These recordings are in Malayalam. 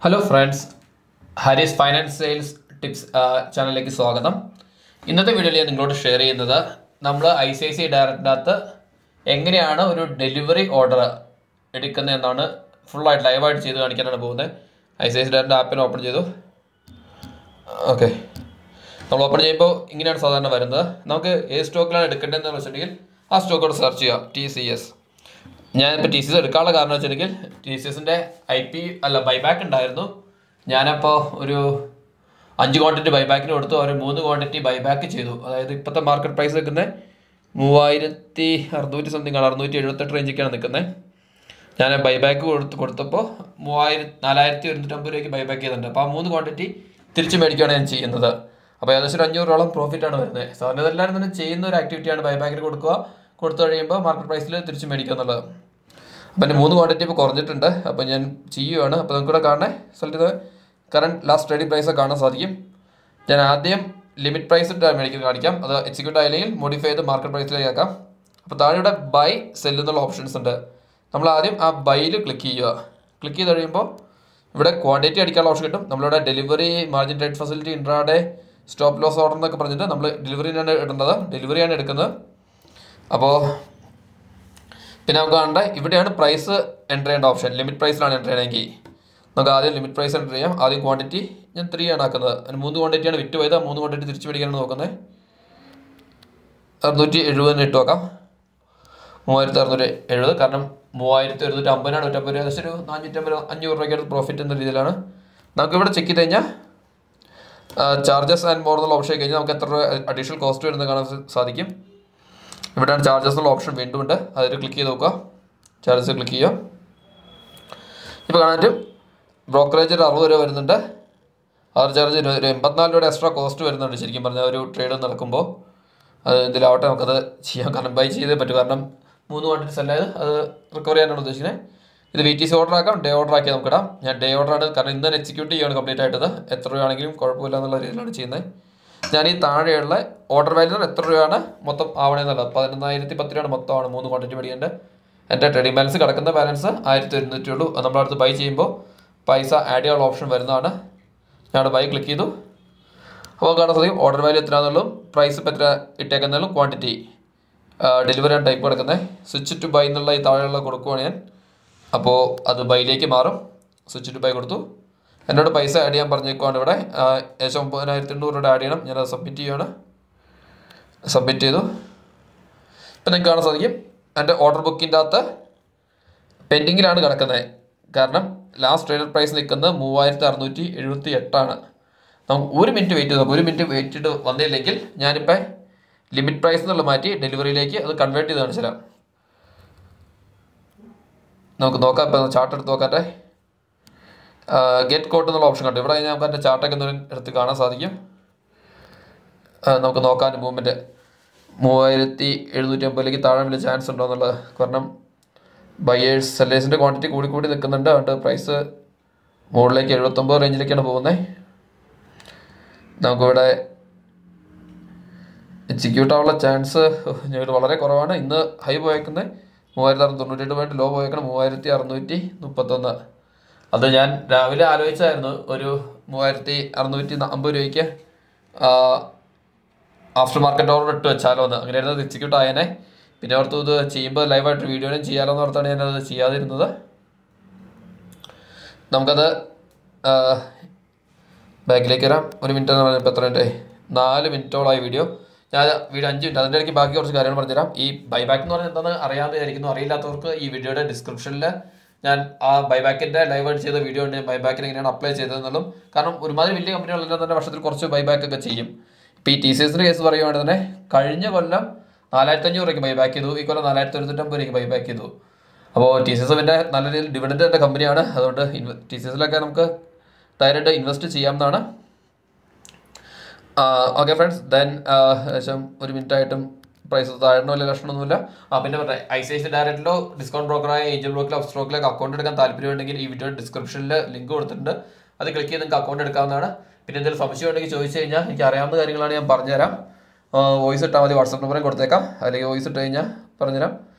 Hello friends, Harry's Finance Sales Tips ചാനലിലേക്ക് സ്വാഗതം. ഇന്നത്തെ വീഡിയോയിൽ ഞാൻ നിങ്ങളോട് ഷെയർ ചെയ്യുന്നത് നമ്മൾ ICICI Direct'നകത്ത് എങ്ങനെയാണ് ഒരു ഡെലിവറി ഓർഡർ എടുക്കുന്നത് എന്നാണ് ഫുള്ളായിട്ട് ലൈവായിട്ട് ചെയ്ത് കാണിക്കാനാണ് പോകുന്നത്. ICICI Direct'ൻ്റെ ആപ്പിൽ ഓപ്പൺ ചെയ്തു. ഓക്കെ, നമ്മൾ ഓപ്പൺ ചെയ്യുമ്പോൾ ഇങ്ങനെയാണ് സാധാരണ വരുന്നത്. നമുക്ക് ഏത് സ്റ്റോക്കിലാണ് എടുക്കേണ്ടതെന്ന് വെച്ചിട്ടുണ്ടെങ്കിൽ ആ സ്റ്റോക്കോട് സെർച്ച് ചെയ്യുക. TCS. ഞാനിപ്പോൾ TCS എടുക്കാനുള്ള കാരണം വെച്ചിട്ടുണ്ടെങ്കിൽ TCSൻ്റെ ബൈബാക്ക് ഉണ്ടായിരുന്നു. ഞാനപ്പോൾ ഒരു 5 ക്വാണ്ടിറ്റി ബൈബാക്കിന് കൊടുത്തു, ഒരു 3 ക്വാണ്ടിറ്റി ബൈബാക്ക് ചെയ്തു. അതായത് ഇപ്പോഴത്തെ മാർക്കറ്റ് പ്രൈസ് നിൽക്കുന്നത് 3600 സംതിങ് ആണ്, 678 റേഞ്ചൊക്കെയാണ് നിൽക്കുന്നത്. ഞാൻ ബൈബാക്ക് കൊടുത്തപ്പോൾ 4150 രൂപയ്ക്ക് ബൈബാക്ക് ചെയ്തിട്ടുണ്ട്. അപ്പോൾ ആ 3 ക്വാണ്ടിറ്റി തിരിച്ച് മേടിക്കുകയാണ് ഞാൻ ചെയ്യുന്നത്. അപ്പോൾ ഏകദേശം 500 രൂപയോളം പ്രോഫിറ്റാണ് വരുന്നത്. സാറിന് ഇതെല്ലാവരും തന്നെ ചെയ്യുന്ന ഒരു ആക്ടിവിറ്റിയാണ് ബൈബാക്കിന് കൊടുത്തു കഴിയുമ്പോൾ മാർക്കറ്റ് പ്രൈസിൽ തിരിച്ച് മേടിക്കുക എന്നുള്ളത്. അപ്പം എൻ്റെ 3 ക്വാണ്ടിറ്റി ഇപ്പോൾ കുറഞ്ഞിട്ടുണ്ട്. അപ്പോൾ ഞാൻ ചെയ്യുകയാണ്. അപ്പോൾ നമുക്കിവിടെ കാണണേ സ്ഥലത്ത് കറണ്ട് ലാസ്റ്റ് ട്രേഡിംഗ് പ്രൈസ് കാണാൻ സാധിക്കും. ഞാൻ ആദ്യം ലിമിറ്റ് പ്രൈസ് മേടിക്കുന്നത് കാണിക്കാം. അത് എക്സിക്യൂട്ട് ആയില്ലെങ്കിൽ മോഡിഫൈ ചെയ്ത് മാർക്കറ്റ് പ്രൈസിലേക്ക് ആക്കാം. അപ്പോൾ താഴെ ഇവിടെ ബൈ സെല്ല് എന്നുള്ള ഓപ്ഷൻസ് ഉണ്ട്. നമ്മൾ ആദ്യം ആ ബൈയിൽ ക്ലിക്ക് ചെയ്യുക. ക്ലിക്ക് ചെയ്ത് കഴിയുമ്പോൾ ഇവിടെ ക്വാണ്ടിറ്റി അടിക്കാനുള്ള ഓപ്ഷൻ കിട്ടും. നമ്മളിവിടെ delivery, margin trade facility, intraday, stop loss order എന്നൊക്കെ പറഞ്ഞിട്ട് നമ്മൾ ഡെലിവറിയാണ് ഇടേണ്ടത്, ഡെലിവറിയാണ് എടുക്കുന്നത്. അപ്പോൾ പിന്നെ നമുക്ക് കാണേണ്ട ഇവിടെയാണ് പ്രൈസ് എൻ്റർ ചെയ്യേണ്ട ഓപ്ഷൻ. ലിമിറ്റ് പ്രൈസിലാണ് എൻ്റർ ചെയ്യണമെങ്കിൽ നമുക്ക് ആദ്യം ലിമിറ്റ് പ്രൈസ് എൻ്റർ ചെയ്യാം. ആദ്യം ക്വാണ്ടിറ്റി ഞാൻ 3 ആണ് ആക്കുന്നത്. അതിന് 3 ക്വാണ്ടിറ്റിയാണ് വിറ്റ് പോയത്. 3 ക്വാണ്ടിറ്റി തിരിച്ച് മേടിക്കാനാണ് നോക്കുന്നത്. 670 ഇട്ട് നോക്കാം. 3670, കാരണം 3150 150 ഏകദേശം ഒരു 450-500 രൂപയ്ക്ക് പ്രോഫിറ്റ് എന്ന രീതിയിലാണ്. നമുക്കിവിടെ ചെക്ക് ചെയ്ത് കഴിഞ്ഞാൽ ചാർജസ് ആൻഡ് മോർ എന്നുള്ള ഓപ്ഷൻ കഴിഞ്ഞാൽ നമുക്ക് എത്ര രൂപ അഡീഷണൽ കോസ്റ്റ് വരുന്നത് കാണാൻ സാധിക്കും. ഇവിടെയാണ് ചാർജസ് എന്നുള്ള ഓപ്ഷൻ വീണ്ടും ഉണ്ട്. അതിൽ ക്ലിക്ക് ചെയ്ത് നോക്കുക. ചാർജസ് ക്ലിക്ക് ചെയ്യുക. ഇപ്പോൾ കാണാൻ പറ്റും ബ്രോക്കറേജ് ഒരു 60 രൂപ വരുന്നുണ്ട്. അതർ ചാർജ് ഒരു 84 രൂപയുടെ എക്സ്ട്രാ കോസ്റ്റ് വരുന്നുണ്ട്. ശരിക്കും പറഞ്ഞാൽ ഒരു ട്രേഡ് നടക്കുമ്പോൾ അത് ഇതിലാവട്ടെ നമുക്കത് ചെയ്യാം. കാരണം ബൈ ചെയ്തേ പറ്റും. കാരണം 3 ക്വാണ്ടിറ്റീസ് അല്ലായത് അത് റിക്കവർ ചെയ്യാനാണ് ഉദ്ദേശിക്കുന്നത്. ഇത് VTC ഓർഡർ ആക്കാം, ഡേ ഓർഡർ ആക്കി നമുക്ക് ഇടാം. ഞാൻ ഡേ ഓർഡറാണ്, കാരണം ഇന്ന് തന്നെ എക്സിക്യൂട്ട് ചെയ്യുകയാണ് കംപ്ലീറ്റ് ആയിട്ടത്. എത്ര രൂപയാണെങ്കിലും കുഴപ്പമില്ല എന്നുള്ള രീതിയിലാണ് ചെയ്യുന്നത്. ഞാൻ ഈ താഴെയുള്ള ഓർഡർ വാല്യൂ എത്ര രൂപയാണ് മൊത്തം ആവണമെന്നുള്ളത് 11,010 രൂപയാണ് മൊത്തമാണ് 3 ക്വാണ്ടിറ്റി മേടിക്കേണ്ടത്. എൻ്റെ ട്രേഡിംഗ് ബാലൻസ് കിടക്കുന്ന ബാലൻസ് 1100 ഉള്ളൂ. അത് നമ്മളടുത്ത് ബൈ ചെയ്യുമ്പോൾ പൈസ ആഡ് ചെയ്യാനുള്ള ഓപ്ഷൻ വരുന്നതാണ്. ഞാൻ ബൈ ക്ലിക്ക് ചെയ്തു. അപ്പോൾ കാണാൻ സാധിക്കും ഓർഡർ വാല്യൂ എത്രയാണെന്നുള്ളൂ, പ്രൈസ് ഇപ്പോൾ എത്ര ഇട്ടേക്കുന്നാലും ക്വാണ്ടിറ്റി, ഡെലിവറി ആണ് ടൈപ്പ് കിടക്കുന്നത്. സ്വിച്ച് ടു ബൈ എന്നുള്ള ഈ താഴെയുള്ള കൊടുക്കുവാണ് ഞാൻ. അപ്പോൾ അത് ബൈയിലേക്ക് മാറും. സ്വിച്ച് ടു ബൈ കൊടുത്തു. എന്നോട് പൈസ ആഡ് ചെയ്യാൻ പറഞ്ഞേക്കുവാണ് ഇവിടെ. ഏകദേശം 9,800 രൂപ ആഡ് ചെയ്യണം. ഞാനത് സബ്മിറ്റ് ചെയ്യുകയാണ്. സബ്മിറ്റ് ചെയ്തു. ഇപ്പം നിങ്ങൾക്ക് കാണാൻ സാധിക്കും എൻ്റെ ഓർഡർ ബുക്കിൻ്റെ അകത്ത് പെൻഡിങ്ങിലാണ് കിടക്കുന്നത്. കാരണം ലാസ്റ്റ് ട്രേഡർ പ്രൈസ് നിൽക്കുന്നത് 3678 ആണ്. നമുക്ക് 1 മിനിറ്റ് വെയിറ്റ് ചെയ്ത് നോക്കാം. 1 മിനിറ്റ് വെയിറ്റ് ചെയ്ത് വന്നില്ലെങ്കിൽ ഞാനിപ്പോൾ ലിമിറ്റ് പ്രൈസ് എന്നുള്ള മാറ്റി ഡെലിവറിയിലേക്ക് അത് കൺവേർട്ട് ചെയ്ത് കാണിച്ചു തരാം. നമുക്ക് നോക്കാം. ഇപ്പം ചാർട്ട് എടുത്ത് നോക്കാട്ടെ. ഗെറ്റ് കോട്ട് എന്നുള്ള ഓപ്ഷൻ കണ്ടു. ഇവിടെ നമുക്ക് എൻ്റെ ചാർട്ടൊക്കെ എടുത്ത് കാണാൻ സാധിക്കും. നമുക്ക് നോക്കാൻ മൂവ്മെൻറ്റ് 3750 താഴെ വലിയ ചാൻസ് ഉണ്ടോ എന്നുള്ളത്. കാരണം ബയേഴ്സ് സെല്ലേഴ്സിൻ്റെ ക്വാണ്ടിറ്റി കൂടി നിൽക്കുന്നുണ്ട്. അതുകൊണ്ട് പ്രൈസ് മുകളിലേക്ക് 79 റേഞ്ചിലേക്കാണ് പോകുന്നത്. നമുക്കിവിടെ എക്സിക്യൂട്ട് ആവാനുള്ള ചാൻസ് വളരെ കുറവാണ്. ഇന്ന് ഹൈ പോയേക്കുന്നത് 3698 പോയിട്ട് ലോ പോയേക്കണം 3631. അത് ഞാൻ രാവിലെ ആലോചിച്ചായിരുന്നു ഒരു 3650 രൂപയ്ക്ക് ആഫ്റ്റർ മാർക്കറ്റ് ഓർഡർ ഇട്ട് വെച്ചാലോ എന്ന്. അങ്ങനെയായിരുന്നു അത് എക്സിക്യൂട്ട് ആയേനെ. പിന്നെ ഓർത്തു ഇത് ചെയ്യുമ്പോൾ ലൈവായിട്ട് വീഡിയോയും ചെയ്യാലോ എന്ന് ഓർത്താണ് ഞാനത് ചെയ്യാതിരുന്നത്. നമുക്കത് ബാക്കിലേക്ക് വരാം. 1 മിനിറ്റ് എന്ന് പറഞ്ഞപ്പോൾ എത്ര മിനിറ്റ്? 4 മിനിറ്റോളായി വീഡിയോ. ഞാൻ വീഡിയോ 5 മിനിറ്റ്. അതിൻ്റെ ഇടയ്ക്ക് ബാക്കി കുറച്ച് കാര്യങ്ങൾ പറഞ്ഞുതരാം. ഈ ബൈബാക്ക് എന്ന് പറഞ്ഞാൽ എന്താണെന്ന് അറിയാതെയായിരിക്കുന്നു. അറിയില്ലാത്തവർക്ക് ഈ വീഡിയോയുടെ ഡിസ്ക്രിപ്ഷനിൽ ഞാൻ ആ ബൈബാക്കിൻ്റെ ലൈവായിട്ട് ചെയ്ത വീഡിയോ ഉണ്ട്. ബൈബാക്കിന് എങ്ങനെയാണ് അപ്ലൈ ചെയ്തതെന്നുള്ളതും. കാരണം ഒരുമാതിരി വലിയ കമ്പനികളെല്ലാം തന്നെ വർഷത്തിൽ കുറച്ച് ബൈബാക്കൊക്കെ ചെയ്യും. ഇപ്പോൾ ഈ TCSൻ്റെ കേസ് പറയുവാണെങ്കിൽ തന്നെ കഴിഞ്ഞ കൊല്ലം 4500 രൂപയ്ക്ക് ബൈബാക്ക് ചെയ്തു. ഈ കൊല്ലം 4150 രൂപയ്ക്ക് ബൈബാക്ക് ചെയ്തു. അപ്പോൾ TCS പിന്നെ നല്ല രീതിയിൽ ഡിവിഡൻഡ് കമ്പനിയാണ്. അതുകൊണ്ട് TCSലൊക്കെ നമുക്ക് ഡയറക്റ്റ് ഇൻവെസ്റ്റ് ചെയ്യാവുന്നതാണ്. ഓക്കെ ഫ്രണ്ട്സ്, ദെൻ ഏകദേശം 1 മിനിറ്റ് ആയിട്ടും പ്രൈസ് താഴെണ്ണോ വലിയ ലക്ഷണമൊന്നുമില്ല. പിന്നെ പറഞ്ഞാൽ ICICI ഡയറക്റ്റിലോ ഡിസ്കൗണ്ട് ബ്രോക്കറായ ഏഞ്ചൽ ബ്രോക്കിലോ അപ്സ്ട്രോക്കിലൊക്കെ അക്കൗണ്ട് എടുക്കാൻ താല്പര്യമുണ്ടെങ്കിൽ ഈ വീഡിയോ ഡിസ്ക്രിപ്ഷനിൽ ലിങ്ക് കൊടുത്തിട്ടുണ്ട്. അത് ക്ലിക്ക് ചെയ്ത് നിങ്ങൾക്ക് അക്കൗണ്ട് എടുക്കാവുന്നതാണ്. പിന്നെ എന്തെങ്കിലും സംശയം ഉണ്ടെങ്കിൽ ചോദിച്ചു കഴിഞ്ഞാൽ എനിക്ക് അറിയാവുന്ന കാര്യങ്ങളാണ് ഞാൻ പറഞ്ഞുതരാം. വോയിസ് ഇട്ടാൽ മതി. വാട്സപ്പ് നമ്പറും കൊടുത്തേക്കാം. അല്ലെങ്കിൽ വോയിസ് ഇട്ട് കഴിഞ്ഞാൽ പറഞ്ഞുതരാം.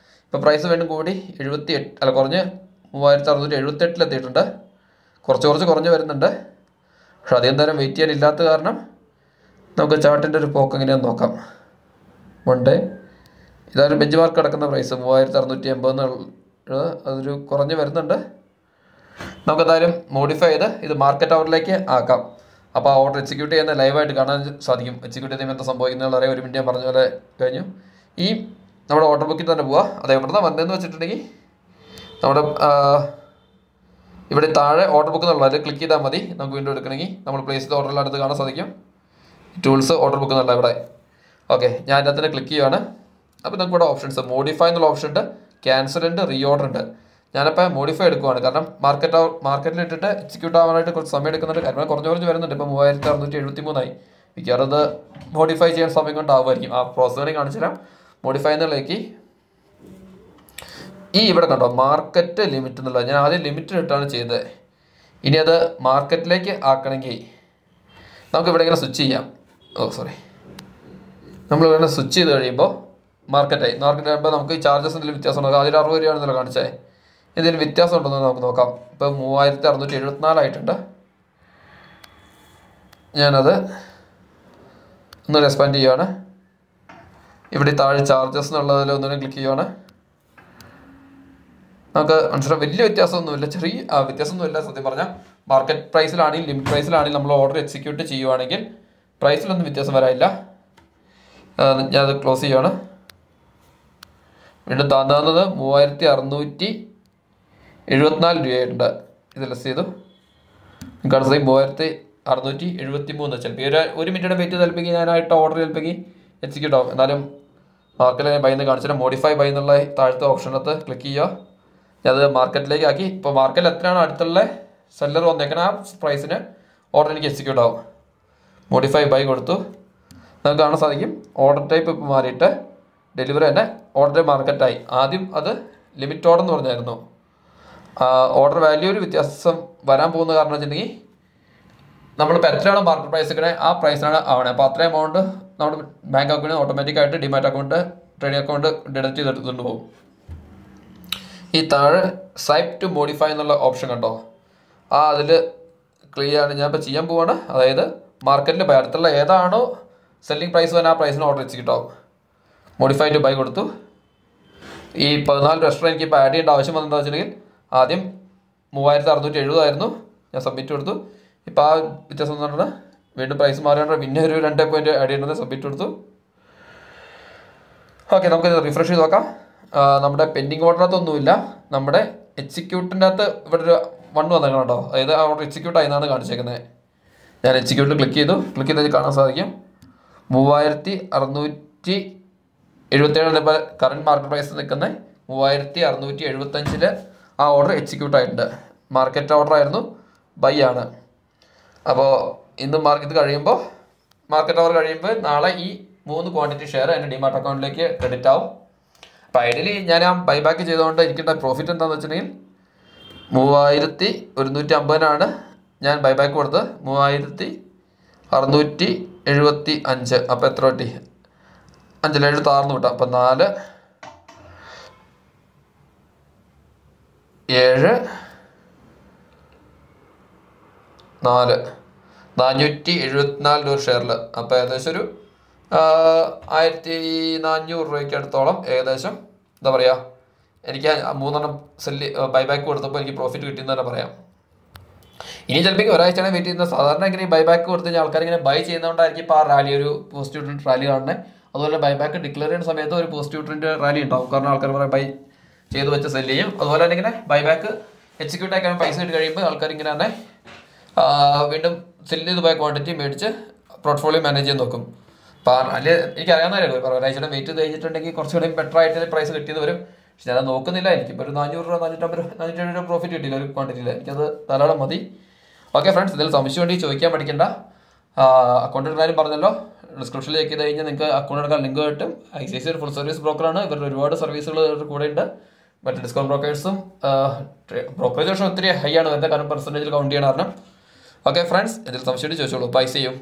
ഇപ്പോൾ പ്രൈസ് വീണ്ടും കൂടി കുറഞ്ഞ് 3678 എത്തിയിട്ടുണ്ട്. കുറഞ്ഞ് വരുന്നുണ്ട്. പക്ഷെ അധികം നേരം വെയിറ്റ് ചെയ്യാനില്ലാത്ത കാരണം നമുക്ക് ചാർട്ടിൻ്റെ ഒരു പോക്ക് എങ്ങനെയാണെന്ന് നോക്കാം. ഡേ ഇതൊരു ബെഞ്ച് മാർക്ക് കിടക്കുന്ന പ്രൈസ് 3680 അതൊരു കുറഞ്ഞ് വരുന്നുണ്ട്. നമുക്കെന്തായാലും മോഡിഫൈ ചെയ്ത് ഇത് മാർക്കറ്റ് അവറിലേക്ക് ആക്കാം. അപ്പോൾ ആ ഓർഡർ എക്സിക്യൂട്ട് ചെയ്യുന്ന ലൈവായിട്ട് കാണാൻ സാധിക്കും. എക്സിക്യൂട്ട് ചെയ്യുമ്പോൾ എന്താ സംഭവിക്കുന്നത് അറിയാം. 1 മിനിറ്റ് ഞാൻ പറഞ്ഞ പോലെ കഴിഞ്ഞു. ഈ നമ്മുടെ ഓർഡർ ബുക്കിൽ തന്നെ പോവുക. അത് എവിടെ നിന്നാണ് വന്നതെന്ന് വെച്ചിട്ടുണ്ടെങ്കിൽ നമ്മുടെ ഇവിടെ താഴെ ഓർഡർ ബുക്ക് എന്നുള്ളത് ക്ലിക്ക് ചെയ്താൽ മതി. നമുക്ക് വീണ്ടും എടുക്കണമെങ്കിൽ നമ്മൾ പ്ലേസ് ചെയ്ത ഓർഡറിൽ അടുത്ത് കാണാൻ സാധിക്കും. ടൂൾസ് ഓർഡർ ബുക്ക് എന്നുള്ള ഇവിടെ. ഓക്കെ, ഞാൻ അതിനകത്ത് തന്നെ ക്ലിക്ക് ചെയ്യുകയാണ്. അപ്പോൾ നമുക്ക് ഇവിടെ ഓപ്ഷൻസ് മോഡിഫൈ എന്നുള്ള ഓപ്ഷൻ ഉണ്ട്, ക്യാൻസൽ ഉണ്ട്, റീ ഓർഡർ ഉണ്ട്. ഞാനപ്പോൾ മോഡിഫൈ എടുക്കുവാണ്. കാരണം മാർക്കറ്റിൽ ഇട്ടിട്ട് എക്സിക്യൂട്ട് ആവാനായിട്ട് കുറച്ച് സമയം എടുക്കുന്നുണ്ട്. കാരണം കുറഞ്ഞ് വരുന്നുണ്ട്. ഇപ്പോൾ 3673 മിക്കവാറും അത് മോഡിഫൈ ചെയ്യാൻ സമയം കൊണ്ടാവുമായിരിക്കും. ആ പ്രോസസ്സിനെ കാണിച്ചു തരാം. മോഡിഫൈ എന്നുള്ളേക്ക് ഈ ഇവിടെ കണ്ടോ മാർക്കറ്റ് ലിമിറ്റ് എന്നുള്ളത് ഞാൻ ആദ്യം ലിമിറ്റ് ഇട്ടാണ് ചെയ്തത്. ഇനി അത് മാർക്കറ്റിലേക്ക് ആക്കണമെങ്കിൽ നമുക്ക് ഇവിടെ ഇങ്ങനെ സ്വിച്ച് ചെയ്യാം. നമ്മൾ ഇവിടെ സ്വിച്ച് ചെയ്ത് കഴിയുമ്പോൾ മാർക്കറ്റ് ആകുമ്പോൾ നമുക്ക് ഈ ചാർജസ് എന്തെങ്കിലും വ്യത്യാസം ഉണ്ടോ? ആദ്യം 60 രൂപയാണെന്നല്ലോ കാണിച്ചേ. എന്തെങ്കിലും വ്യത്യാസം ഉണ്ടോയെന്ന് നമുക്ക് നോക്കാം. ഇപ്പോൾ 3674 ആയിട്ടുണ്ട്. ഞാനത് ഒന്ന് എക്സ്പാൻഡ് ചെയ്യുകയാണ്. ഇവിടെ താഴെ ചാർജസ് എന്നുള്ളതിൽ ഒന്നുകൂടെ ക്ലിക്ക് ചെയ്യുകയാണ്. നമുക്ക് മനസ്സിലാവും വലിയ വ്യത്യാസമൊന്നുമില്ല, ചെറിയ വ്യത്യാസമൊന്നുമില്ല. സത്യം പറഞ്ഞാൽ മാർക്കറ്റ് പ്രൈസിലാണെങ്കിലും ലിമിറ്റ് പ്രൈസിലാണെങ്കിലും നമ്മൾ ഓർഡർ എക്സിക്യൂട്ട് ചെയ്യുവാണെങ്കിൽ പ്രൈസിലൊന്നും വ്യത്യാസം വരാനില്ല. ഞാനത് ക്ലോസ് ചെയ്യുകയാണ്. വീണ്ടും തന്നത് 3674 രൂപയായിട്ടുണ്ട്. ഇത് ലെസ് ചെയ്തു. കാണുന്നത് 3673. ചിലപ്പോൾ 1 മിനിറ്റിയുടെ വെയിറ്റ് ചിലപ്പോൾ ഞാനായിട്ട് ഓർഡർ ചിലപ്പോൾ എക്സിക്യൂട്ട് ആവും. എന്നാലും മാർക്കറ്റിൽ ഞാൻ ബൈന്ന് കാണിച്ചാൽ മോഡിഫൈ ബൈ എന്നുള്ള താഴത്തെ ഓപ്ഷനകത്ത് ക്ലിക്ക് ചെയ്യുക. അത് മാർക്കറ്റിലേക്ക് ആക്കി. ഇപ്പോൾ മാർക്കറ്റിൽ എത്രയാണ് അടുത്തുള്ള സെല്ലർ വന്നേക്കണം ആ പ്രൈസിന് ഓർഡർ എനിക്ക് എക്സിക്യൂട്ട് ആവും. മോഡിഫൈ ബൈ കൊടുത്തു. നമുക്ക് കാണാൻ സാധിക്കും ഓർഡർ ടൈപ്പ് ഇപ്പോൾ മാറിയിട്ട് ഡെലിവറി തന്നെ ഓർഡർ മാർക്കറ്റായി. ആദ്യം അത് ലിമിറ്റ് ഓർഡർ എന്ന് പറഞ്ഞായിരുന്നു. ഓർഡർ വാല്യൂ ഒരു വ്യത്യാസം വരാൻ പോകുന്ന കാരണം വെച്ചിട്ടുണ്ടെങ്കിൽ നമ്മളിപ്പോൾ എത്രയാണ് മാർക്കറ്റ് പ്രൈസ് എടുക്കണേ ആ പ്രൈസിനാണ് ആവണേ. അപ്പോൾ അത്രയും എമൗണ്ട് നമ്മുടെ ബാങ്ക് അക്കൗണ്ടിൽ ഓട്ടോമാറ്റിക്കായിട്ട് ഡിമാറ്റ് അക്കൗണ്ട് ട്രേഡിംഗ് അക്കൗണ്ട് ഡെഡക്റ്റ് ചെയ്തെടുത്തുകൊണ്ട് പോകും. ഈ താഴെ സ്വൈപ്പ് ടു മോഡിഫൈ എന്നുള്ള ഓപ്ഷൻ കണ്ടോ? അതിൽ ക്ലിയർ ആണ്. ഞാനിപ്പോൾ ചെയ്യാൻ പോവാണ്. അതായത് മാർക്കറ്റിൽ ബൈ അടുത്തുള്ള ഏതാണോ സെല്ലിംഗ് പ്രൈസ് തന്നെ ആ പ്രൈസിന് ഓർഡർ എക്സിക്യൂട്ട് ആവും. മോഡിഫൈ ടു ബൈ കൊടുത്തു. ഈ 14 രജിസ്റ്റർ എനിക്ക് ഇപ്പോൾ ആഡ് ചെയ്യേണ്ട ആവശ്യം വന്നതെന്ന് വെച്ചിട്ടുണ്ടെങ്കിൽ ആദ്യം 3670 ആയിരുന്നു. ഞാൻ സബ്മിറ്റ് കൊടുത്തു. ഇപ്പോൾ ആ വ്യത്യാസം എന്ന് പറഞ്ഞാൽ വീണ്ടും പ്രൈസ് മാറിയാണ്. പിന്നെ ഒരു 2 പോയിന്റ് ആഡ് ചെയ്യേണ്ടത് സബ്മിറ്റ് കൊടുത്തു. ഓക്കെ, നമുക്കിത് റിഫ്രഷ് ചെയ്ത് നോക്കാം. നമ്മുടെ പെൻഡിങ് ഓർഡറിനകത്തൊന്നുമില്ല. നമ്മുടെ എക്സിക്യൂട്ടിൻ്റെ അകത്ത് ഇവിടെ ഒരു 1 വന്നേക്കണോ? അതായത് ആ ഓർഡർ എക്സിക്യൂട്ട് ആയെന്നാണ് കാണിച്ചേക്കുന്നത്. ഞാൻ എക്സിക്യൂട്ടിൽ ക്ലിക്ക് ചെയ്ത് കാണാൻ സാധിക്കും 3677 ഇപ്പോൾ കറണ്ട് മാർക്കറ്റ് പ്രൈസ് നിൽക്കുന്നത് 3675 ആ ഓർഡർ എക്സിക്യൂട്ട് ആയിട്ടുണ്ട്. മാർക്കറ്റ് ഓർഡർ ആയിരുന്നു, ബൈ ആണ്. അപ്പോൾ ഇന്ന് മാർക്കറ്റ് കഴിയുമ്പോൾ നാളെ ഈ 3 ക്വാണ്ടിറ്റി ഷെയർ എൻ്റെ ഡിമാറ്റ് അക്കൗണ്ടിലേക്ക് ക്രെഡിറ്റ് ആവും. അപ്പോൾ ഐഡിയലി ഞാൻ ആ ബൈബാക്ക് ചെയ്തുകൊണ്ട് എനിക്കുള്ള പ്രോഫിറ്റ് എന്താണെന്ന് വെച്ചിട്ടുണ്ടെങ്കിൽ 3150 ഞാൻ ബൈബാക്ക് കൊടുത്തത് 3675. അപ്പോൾ എത്ര കിട്ടി? 5 താർന്നു കിട്ടാം. അപ്പോൾ 4 7 4 474 രൂപ ഷെയറിൽ. അപ്പോൾ ഏകദേശം ഒരു 1400 രൂപയ്ക്ക് അടുത്തോളം ഏകദേശം എന്താ പറയുക എനിക്ക് 3 ബൈബാക്ക് കൊടുത്തപ്പോൾ എനിക്ക് പ്രോഫിറ്റ് കിട്ടിയെന്ന് തന്നെ പറയാം. ഇനി ചിലപ്പോൾ ഒരാഴ്ചയാണ് വെയിറ്റ് ചെയ്യുന്നത്. സാധാരണ ഇങ്ങനെ ബൈബാക്ക് കൊടുത്ത് കഴിഞ്ഞാൽ ആൾക്കാർ ഇങ്ങനെ ബൈ ചെയ്യുന്നതുകൊണ്ടായിരിക്കും ഇപ്പോൾ ആ റാലി ഒരു പോസിറ്റീവ് ട്രെൻഡ് റാലി കാണുന്നത്. അതുപോലെ ബൈബാക്ക് ഡിക്ലെയർ ചെയ്യുന്ന സമയത്ത് ഒരു പോസിറ്റീവ് ട്രെൻഡ് റാലി ഉണ്ടാവും. കാരണം ആൾക്കാർ പറയാം ബൈ ചെയ്ത് വെച്ച് സെല്ല് ചെയ്യും. അതുപോലെ തന്നെ ഇങ്ങനെ ബൈബാക്ക് എക്സിക്യൂട്ട് ആക്കാൻ പൈസ കിട്ടി കഴിയുമ്പോൾ ആൾക്കാർ ഇങ്ങനെ തന്നെ വീണ്ടും സെല്ല് ചെയ്ത് പോയ ക്വാണ്ടിറ്റി മേടിച്ച് പോർട്ട്ഫോളിയോ മാനേജ് ചെയ്യാൻ നോക്കും. അപ്പോൾ അല്ലെങ്കിൽ എനിക്കറിയാവുന്ന കാര്യമല്ലോ, ഒരാഴ്ചയുടെ വെയിറ്റ് കഴിഞ്ഞിട്ടുണ്ടെങ്കിൽ കുറച്ചുകൂടി ബെറ്റർ ആയിട്ട് പ്രൈസ് കിട്ടിയെന്ന് വരും. പക്ഷെ ഞാനത് നോക്കുന്നില്ല. എനിക്കിപ്പോൾ ഒരു 400 രൂപ 450 രൂപ പ്രോഫിറ്റ് കിട്ടിയില്ല ഒരു ക്വാണ്ടിറ്റിയിൽ. എനിക്കത് ധാരാളം മതി. ഓക്കെ ഫ്രണ്ട്സ്, ഇതിൽ സംശയം വേണ്ടി ചോദിക്കാൻ പഠിക്കണ്ട. അക്കൗണ്ട് എടുക്കാനും പറഞ്ഞല്ലോ, ഡിസ്ക്രിപ്ഷനിൽ ചെക്ക് ചെയ്ത് കഴിഞ്ഞാൽ നിങ്ങൾക്ക് അക്കൗണ്ട് എടുക്കാൻ ലിങ്ക് കിട്ടും. ICICI ഒരു ഫുൾ സർവീസ് ബ്രോക്കറാണ്. ഇവരുടെ ഒരുപാട് സർവീസുകൾ കൂടെ ഉണ്ട്. മറ്റ് ഡിസ്കൗണ്ട് ബ്രോക്കേഴ്സും ബ്രോക്കറേജ് പക്ഷേ ഒത്തിരി ഹൈ ആണ് വരുന്നത്, കാരണം പെർസെൻറ്റേജിൽ കൗണ്ട് ചെയ്യണം കാരണം. ഓക്കെ ഫ്രണ്ട്സ്, ഇതിൽ സംശയം ചോദിച്ചോളൂ. പൈസ ചെയ്യും.